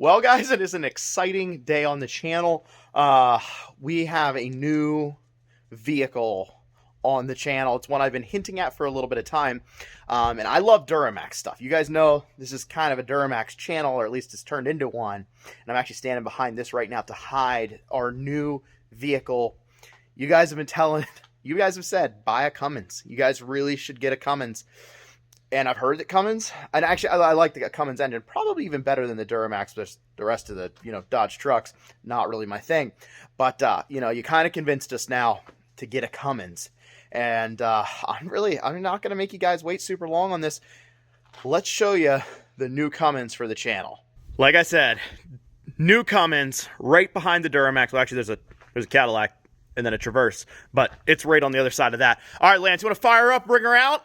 Well, guys, it is an exciting day on the channel. We have a new vehicle on the channel. It's one I've been hinting at for a little bit of time. And I love Duramax stuff. You guys know this is kind of a Duramax channel, or at least it's turned into one. And I'm actually standing behind this right now to hide our new vehicle. You guys have been telling, you guys have said, buy a Cummins. You guys really should get a Cummins. And I've heard that Cummins, and actually I like the Cummins engine, probably even better than the Duramax, but the rest of the, Dodge trucks, not really my thing. But, you kind of convinced us now to get a Cummins. And I'm not going to make you guys wait super long on this. Let's show you the new Cummins for the channel. Like I said, new Cummins right behind the Duramax. Well, actually, there's a Cadillac and then a Traverse, but it's right on the other side of that. All right, Lance, you want to fire up, bring her out?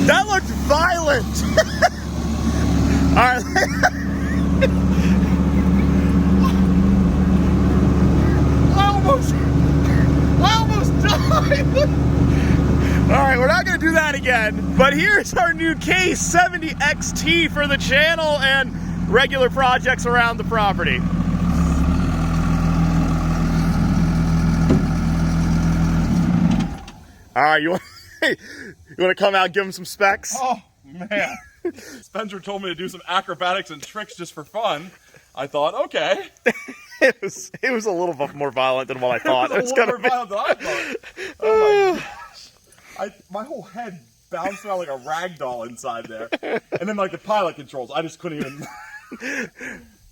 That looked violent. All right. I almost died. All right, we're not going to do that again. But here's our new K70 XT for the channel and regular projects around the property. All right, you want to come out and give him some specs? Oh, man. Spencer told me to do some acrobatics and tricks just for fun. I thought, okay. It was a little bit more violent than what I thought. It was a little more violent than I thought. Oh, my gosh. My whole head bounced around like a rag doll inside there. And then, like, the pilot controls. I just couldn't even...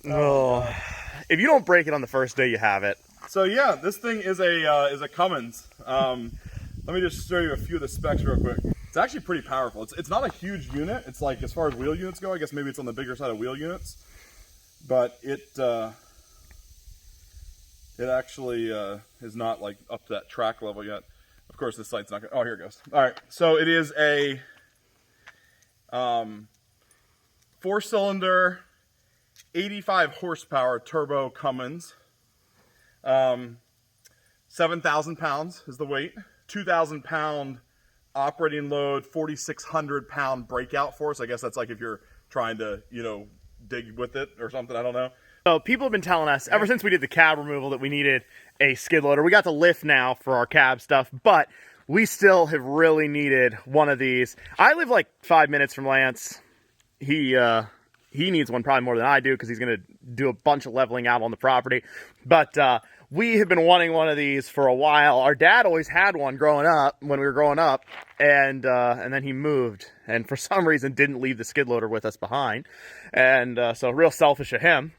Oh. If you don't break it on the first day, you have it. So, yeah, this thing is a Cummins. Let me just show you a few of the specs real quick. It's actually pretty powerful. It's not a huge unit. It's like, as far as wheel units go, I guess maybe it's on the bigger side of wheel units. But it actually is not like up to that track level yet. Of course, this light's not gonna, oh, here it goes. All right, so it is a 4-cylinder, 85 horsepower turbo Cummins. 7,000 pounds is the weight. 2,000 pound operating load, 4,600 pound breakout force. I guess that's like if you're trying to, dig with it or something. I don't know. So people have been telling us ever since we did the cab removal that we needed a skid loader. We got the lift now for our cab stuff, but we still have really needed one of these. I live like 5 minutes from Lance. He needs one probably more than I do because he's going to do a bunch of leveling out on the property. But we have been wanting one of these for a while. Our dad always had one growing up, when we were growing up, and then he moved, and for some reason didn't leave the skid loader with us behind. And so real selfish of him.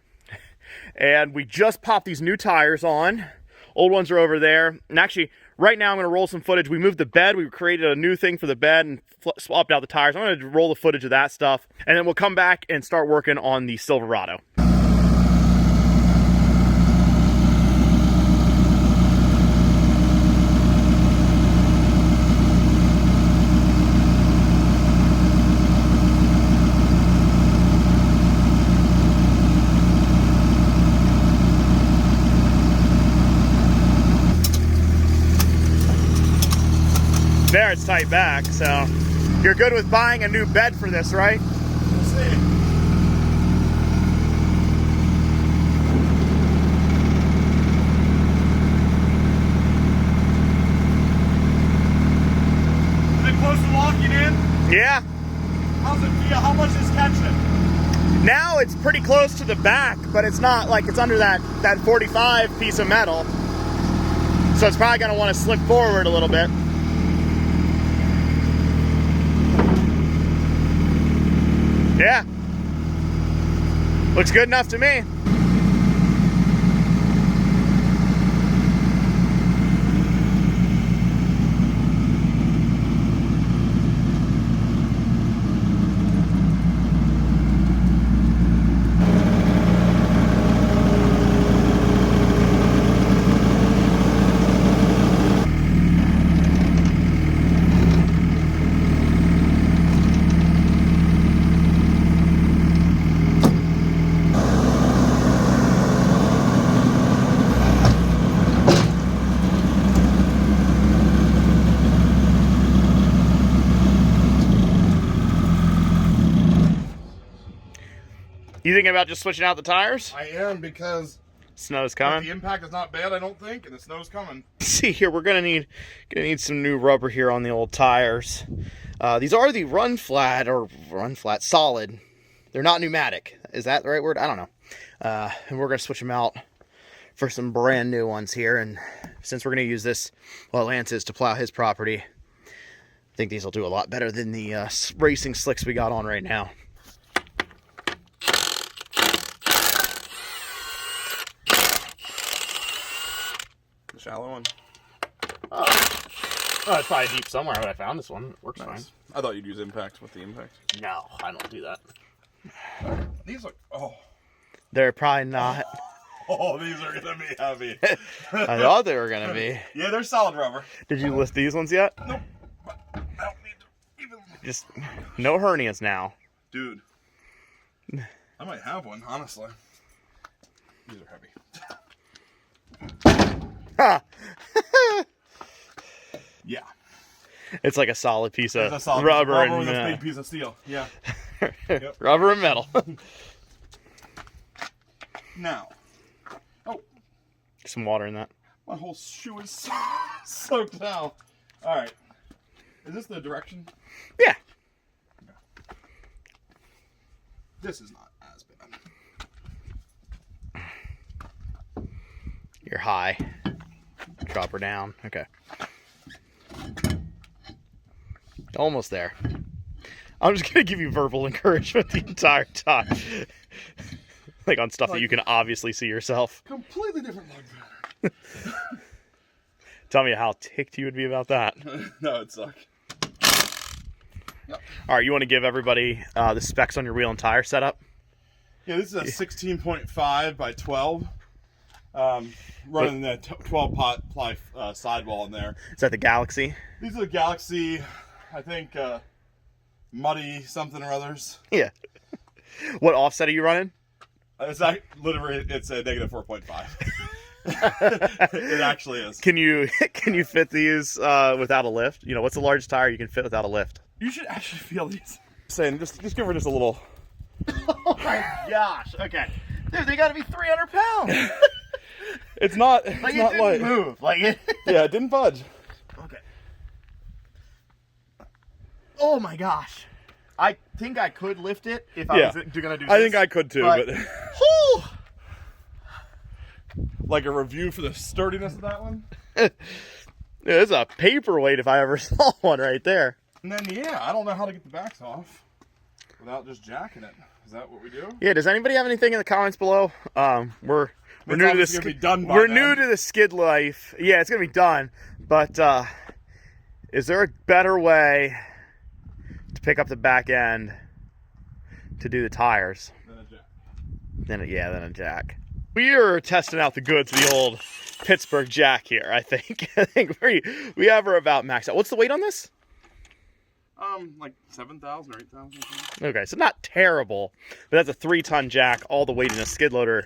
And we just popped these new tires on. Old ones are over there. And actually, right now I'm going to roll some footage. We moved the bed. We created a new thing for the bed and swapped out the tires. I'm going to roll the footage of that stuff. And then we'll come back and start working on the Silverado. There, it's tight back, so you're good with buying a new bed for this, right? We'll see. Is it close to locking in? Yeah. How's it feel? How much is catching? Now it's pretty close to the back, but it's not like it's under that 45 piece of metal. So it's probably gonna want to slip forward a little bit. Yeah. Looks good enough to me. You thinking about just switching out the tires? I am, because Snow's coming. the impact is not bad, I don't think, and the snow's coming. See here, we're gonna need some new rubber here on the old tires. These are the run flat solid. They're not pneumatic. Is that the right word? I don't know. And we're gonna switch them out for some brand new ones here. And since we're gonna use this, well, Lance is to plow his property, I think these will do a lot better than the racing slicks we got on right now. The shallow one. Oh, it's probably deep somewhere, but I found this one. It works fine. I thought you'd use impact with the impact. No, I don't do that. These look, oh. They're probably not. Oh, these are gonna be heavy. I thought they were gonna be. Yeah, they're solid rubber. Did you lift these ones yet? Nope. I don't need to even. Just no hernias now. Dude. I might have one, honestly. These are heavy. Ha! Yeah. It's like a solid piece of rubber and with a big piece of steel. Yeah. Yep. Rubber and metal. Now. Oh. Some water in that. My whole shoe is soaked now. All right. Is this the direction? Yeah. Okay. This is not as bad. You're high. Drop her down. Okay. Almost there. I'm just going to give you verbal encouragement the entire time. Like on stuff that you can obviously see yourself. Completely different lug pattern. Tell me how ticked you would be about that. No, it'd suck. Yep. All right, you want to give everybody the specs on your wheel and tire setup? Yeah, this is a 16.5 by 12. Running the 12-ply sidewall in there. Is that the Galaxy? These are the Galaxy, I think, Muddy something or others. Yeah. What offset are you running? It's a negative 4.5. It actually is. Can you fit these without a lift? You know, what's the largest tire you can fit without a lift? You should actually feel these. Saying, just give her just a little. Oh my gosh! Okay, dude, they got to be 300 pounds. It's not. It's like not it didn't move. Like it. Yeah, it didn't budge. Okay. Oh my gosh! I think I could lift it if I was gonna do this. I think I could too, but whew, like a review for the sturdiness of that one. It's a paperweight if I ever saw one right there. And then I don't know how to get the backs off without just jacking it. Is that what we do? Yeah. Does anybody have anything in the comments below? We're new to this. We're new to the skid life. Yeah, it's gonna be done. But is there a better way to pick up the back end to do the tires? Than a jack. We are testing out the goods of the old Pittsburgh jack here. I think we have her about maxed out. What's the weight on this? Like 7,000 or 8,000. Okay, so not terrible, but that's a 3-ton jack. All the weight in a skid loader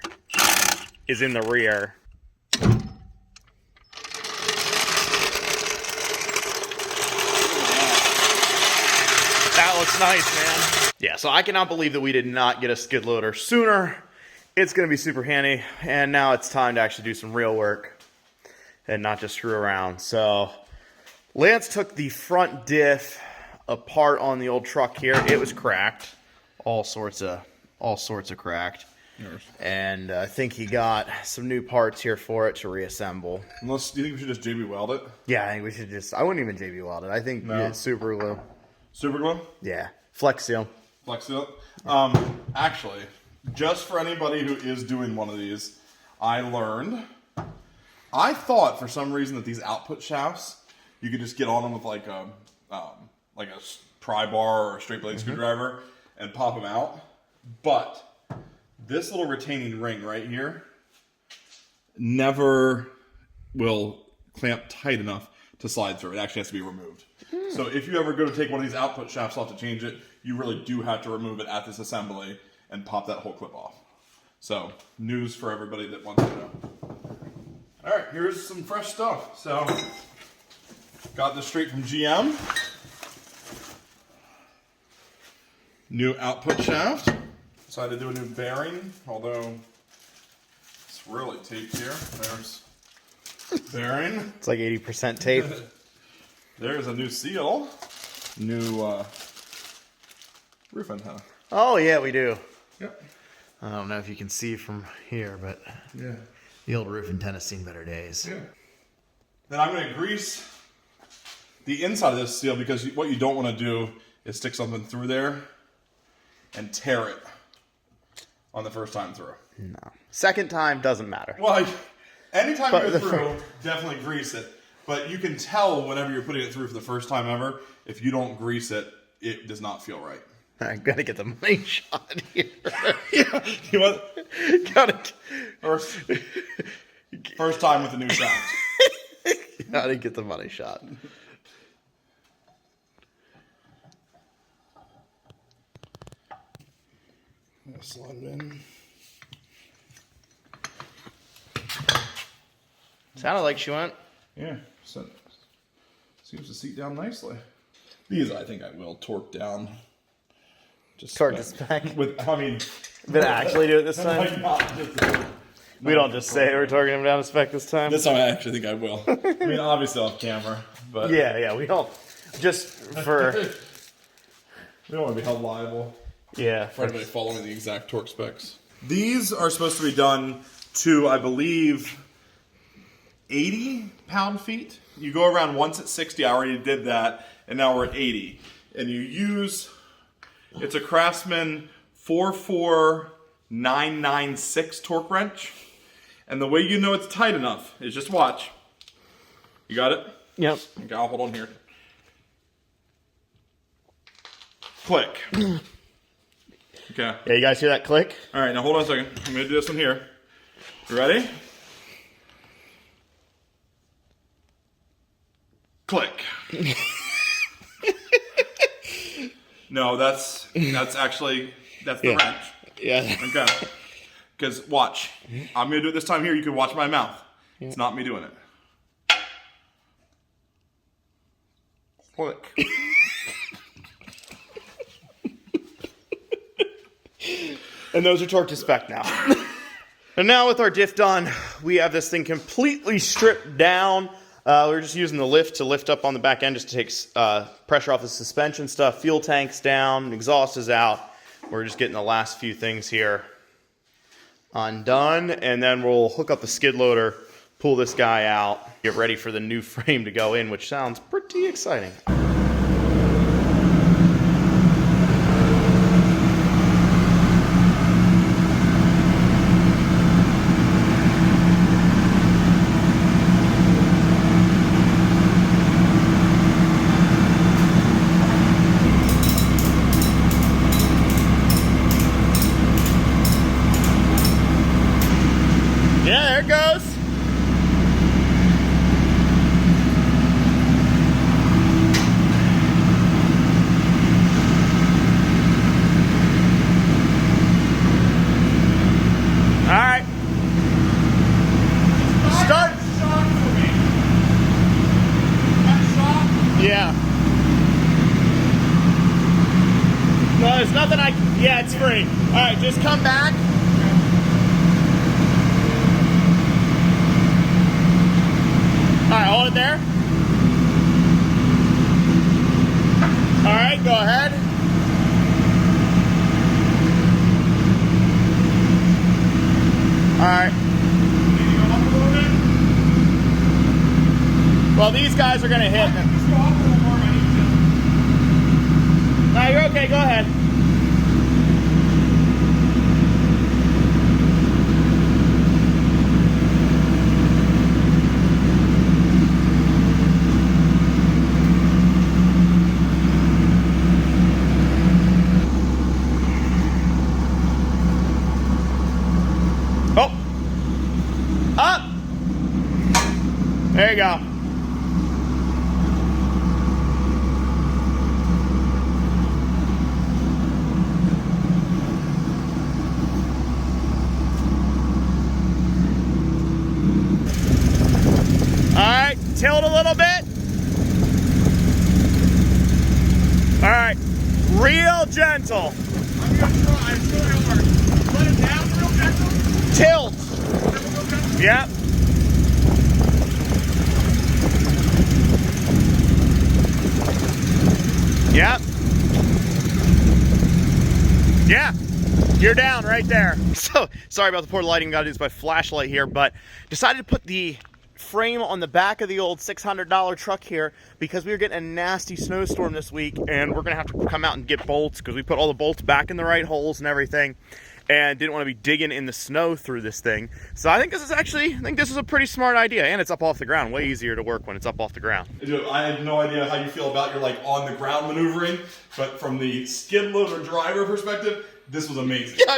is in the rear. That looks nice, man. Yeah, so I cannot believe that we did not get a skid loader sooner. It's going to be super handy, and now it's time to actually do some real work and not just screw around. So Lance took the front diff apart on the old truck here. It was cracked, all sorts of cracked. Yes. And I think he got some new parts here for it to reassemble. Unless, do you think we should just JB weld it? Yeah, I think we should just. I wouldn't even JB weld it. I think it's super glue. Super glue? Yeah, Flex Seal. Flex Seal. Actually, just for anybody who is doing one of these, I thought for some reason that these output shafts, you could just get on them with like a pry bar or a straight blade screwdriver and pop them out. But this little retaining ring right here never will clamp tight enough to slide through. It actually has to be removed. So if you ever go to take one of these output shafts off to change it, you really do have to remove it at this assembly and pop that whole clip off. So, news for everybody that wants to know. Alright, here's some fresh stuff. So, got this straight from GM. New output shaft. Decided to do a new bearing, although it's really taped here. There's bearing. It's like 80% tape. There's a new seal. New roof antenna. Oh, yeah, we do. Yep. I don't know if you can see from here, but Yeah. the old roof antenna's seen better days. Yeah. Then I'm going to grease the inside of this seal, because what you don't want to do is stick something through there and tear it on the first time through. No. Second time doesn't matter. Well, anytime you go through, definitely grease it. But you can tell whenever you're putting it through for the first time ever, if you don't grease it, it does not feel right. I gotta get the money shot here. Yeah. You want gotta first time with the new shaft. Gotta get the money shot. Slide it in. Sounded like she went. Yeah, so seems to seat down nicely. These I think I will torque down. Just Torque to spec. I mean, But actually do it this time? like not just, We don't just say we're torquing him down to spec this time? this time I actually think I will. I mean, obviously off camera, but Yeah, we don't. Just for... we don't want to be held liable Yeah. for anybody following the exact torque specs. These are supposed to be done to, I believe, 80 pound-feet. You go around once at 60. I already did that, and now we're at 80. And you use, it's a Craftsman 44996 torque wrench. And the way you know it's tight enough is just watch. You got it? Yep. Okay, I'll hold on here. Click. Okay. Yeah, you guys hear that click? All right, now hold on a second. I'm going to do this one here. You ready? Click. No, that's actually the wrench. Yeah. Okay. Because watch, I'm gonna do it this time here. You can watch my mouth. Yeah. It's not me doing it. Click. And those are torqued to spec now. And now with our diff done, we have this thing completely stripped down. We're just using the lift to lift up on the back end just to take pressure off the suspension stuff. Fuel tank's down, exhaust is out. We're just getting the last few things here undone, and then we'll hook up the skid loader, pull this guy out, get ready for the new frame to go in, which sounds pretty exciting. Yeah, there it goes. All right. Start. Yeah. No, there's nothing yeah, it's free. All right, just come back. All right, hold it there. All right, go ahead. All right. Well, these guys are going to hit. No, you're okay. Go ahead. Oh! Up! There you go. Alright, tilt a little bit. Alright, real gentle. I'm gonna try. I'm sure it'll work. Tilt. Yep. Yep. Yeah. You're down right there. So, sorry about the poor lighting. Got to use my flashlight here, but decided to put the frame on the back of the old $600 truck here because we were getting a nasty snowstorm this week, and we're gonna have to come out and get bolts because we put all the bolts back in the right holes and everything, and didn't want to be digging in the snow through this thing. So I think this is a pretty smart idea, and it's up off the ground. Way easier to work when it's up off the ground. Dude, I have no idea how you feel about your like on the ground maneuvering, but from the skid loader driver perspective, this was amazing. Yeah,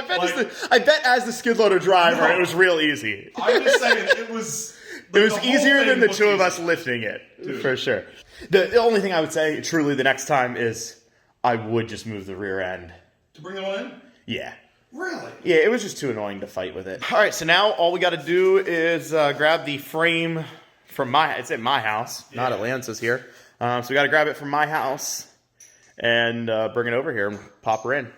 I bet as the skid loader driver, it was real easy. I'm just saying, it was. It was easier than the two of us lifting it, dude. For sure. The only thing I would say, truly, the next time is I would just move the rear end. To bring it on in? Yeah. Really? Yeah, it was just too annoying to fight with it. All right, so now all we got to do is grab the frame from it's at my house, not at Lance's here. So we got to grab it from my house and bring it over here and pop her in.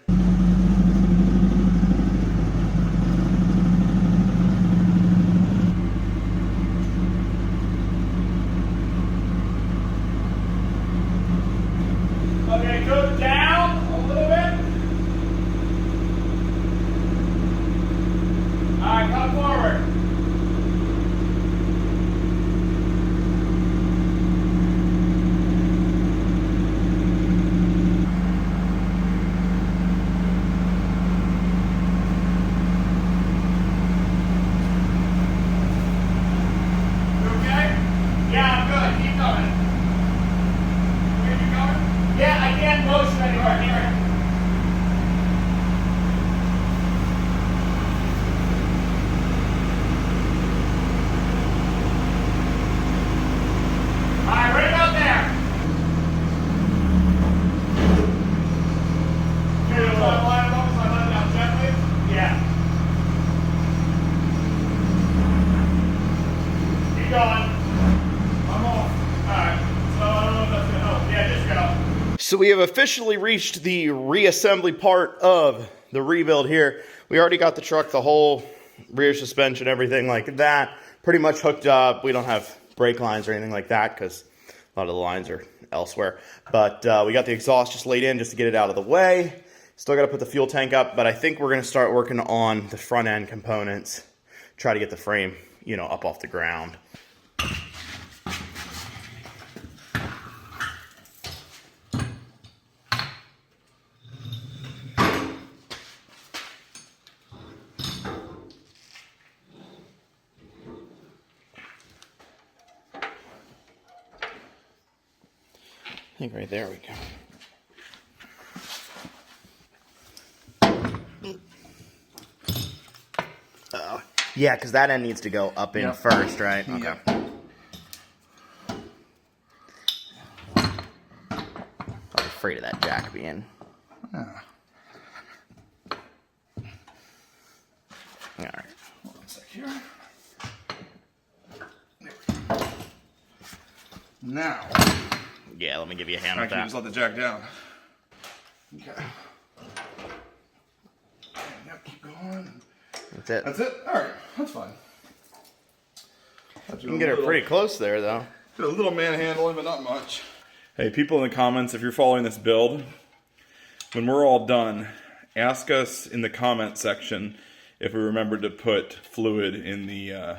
Okay, go down a little bit. All right, come forward. You okay? Yeah, I'm good. Keep going. Where you going? Yeah, I can't motion anymore. Here. All right, right out there. Here, so I line it up, so I let it down gently. Yeah. Keep going. I'm off. All right. So I don't know if that's gonna help. Yeah, just go. So we have officially reached the reassembly part of the rebuild here. We already got the truck, the whole rear suspension, everything like that, pretty much hooked up. We don't have brake lines or anything like that because a lot of the lines are elsewhere. But we got the exhaust just laid in just to get it out of the way. Still got to put the fuel tank up, but I think we're going to start working on the front end components. Try to get the frame, you know, up off the ground. I think right there we go. Oh, yeah, because that end needs to go up in first, right? Okay. Yep. I was afraid of that jack being. Yeah. All right. Hold on a sec here. Now. Yeah, let me give you a hand with Actually, that. just let the jack down. Okay. Yep, keep going. That's it. That's it? Alright, that's fine. You can get her pretty close there, though. Get a little manhandling, but not much. Hey, people in the comments, if you're following this build, when we're all done, ask us in the comment section if we remembered to put fluid in the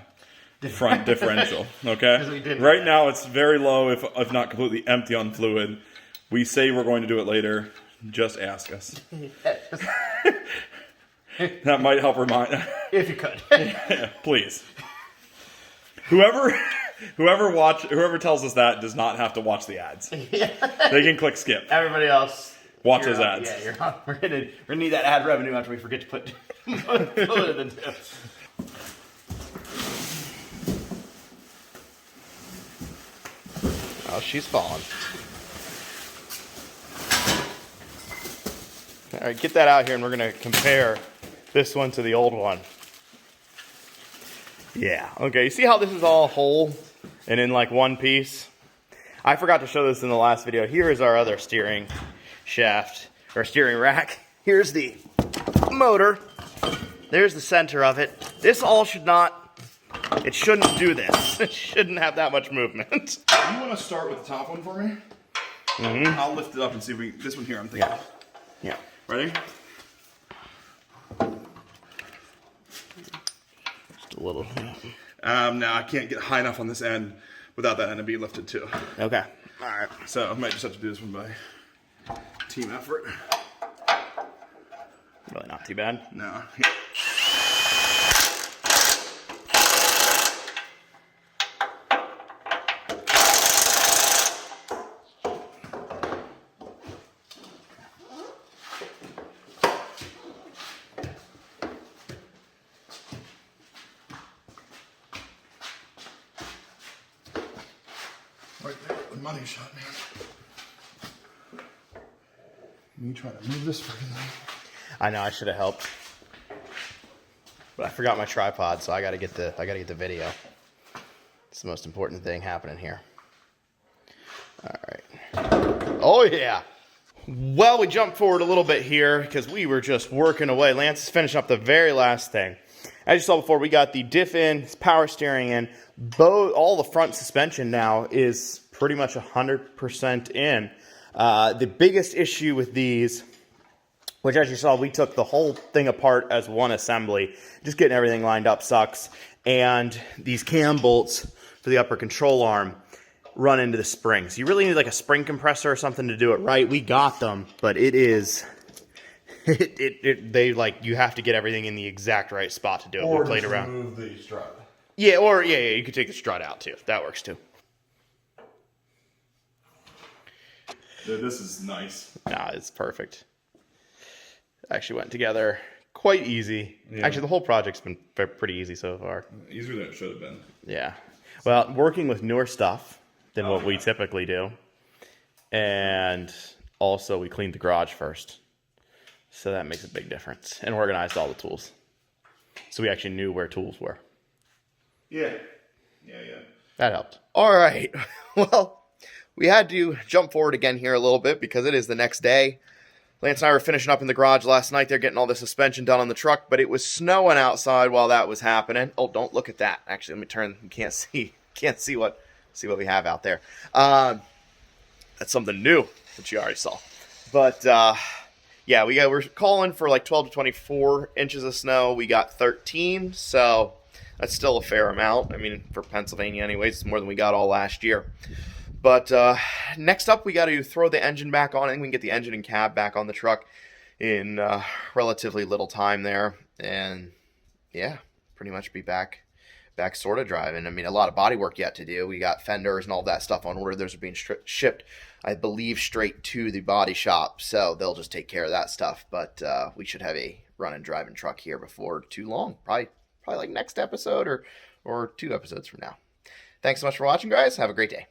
front differential, okay? Right now it's very low, if not completely empty on fluid. We say we're going to do it later. Just ask us. That might help remind. If you could. Yeah, please. Whoever tells us that does not have to watch the ads. They can click skip. Everybody else. Watch those ads. Yeah, you're on. We're gonna need that ad revenue after we forget to put fluid in there. Oh, she's falling. All right, get that out here, and we're going to compare this one to the old one. Yeah, okay. You see how this is all whole and in like one piece? I forgot to show this in the last video. Here is our other steering shaft, or steering rack. Here's the motor. There's the center of it. This all should not, it shouldn't do this. It shouldn't have that much movement. You want to start with the top one for me? Mm-hmm. I'll lift it up and see if we, this one here I'm thinking. Yeah. Ready? Just a little. Now I can't get high enough on this end without that end being lifted too. Okay. All right. So I might just have to do this one by team effort. Really not too bad. No. Right there, the money shot, man. Me trying to move this freaking thing. I know I should have helped, but I forgot my tripod, so I gotta get the video. It's the most important thing happening here. All right. Oh yeah. Well, we jumped forward a little bit here because we were just working away. Lance is finishing up the very last thing. As you saw before, we got the diff in, power steering in, all the front suspension now is pretty much 100% in. The biggest issue with these, which as you saw, we took the whole thing apart as one assembly. Just getting everything lined up sucks. And these cam bolts for the upper control arm run into the springs. You really need like a spring compressor or something to do it right. We got them, but it is... you have to get everything in the exact right spot to do it. Or we played just around. remove the strut. Yeah, or yeah, you could take the strut out too. That works too. Dude, this is nice. Nah, it's perfect. Actually went together quite easy. Yeah. Actually, the whole project's been pretty easy so far. Easier than it should have been. Yeah. Well, working with newer stuff than what we typically do. And also we cleaned the garage first. So that makes a big difference. And organized all the tools. So we actually knew where tools were. Yeah. That helped. All right. Well, we had to jump forward again here a little bit because it is the next day. Lance and I were finishing up in the garage last night. They're getting all the suspension done on the truck, but it was snowing outside while that was happening. Oh, don't look at that. Actually, let me turn. You can't see what we have out there. That's something new that you already saw. But yeah, we're calling for like 12 to 24 inches of snow. We got 13, so that's still a fair amount. I mean, for Pennsylvania anyways, it's more than we got all last year. But next up, we got to throw the engine back on. I think we can get the engine and cab back on the truck in relatively little time there. And yeah, pretty much be back sort of driving. I mean, a lot of body work yet to do. We got fenders and all that stuff on order. Those are being shipped, I believe, straight to the body shop. So they'll just take care of that stuff. But we should have a run and driving truck here before too long. Probably like next episode or 2 episodes from now. Thanks so much for watching, guys. Have a great day.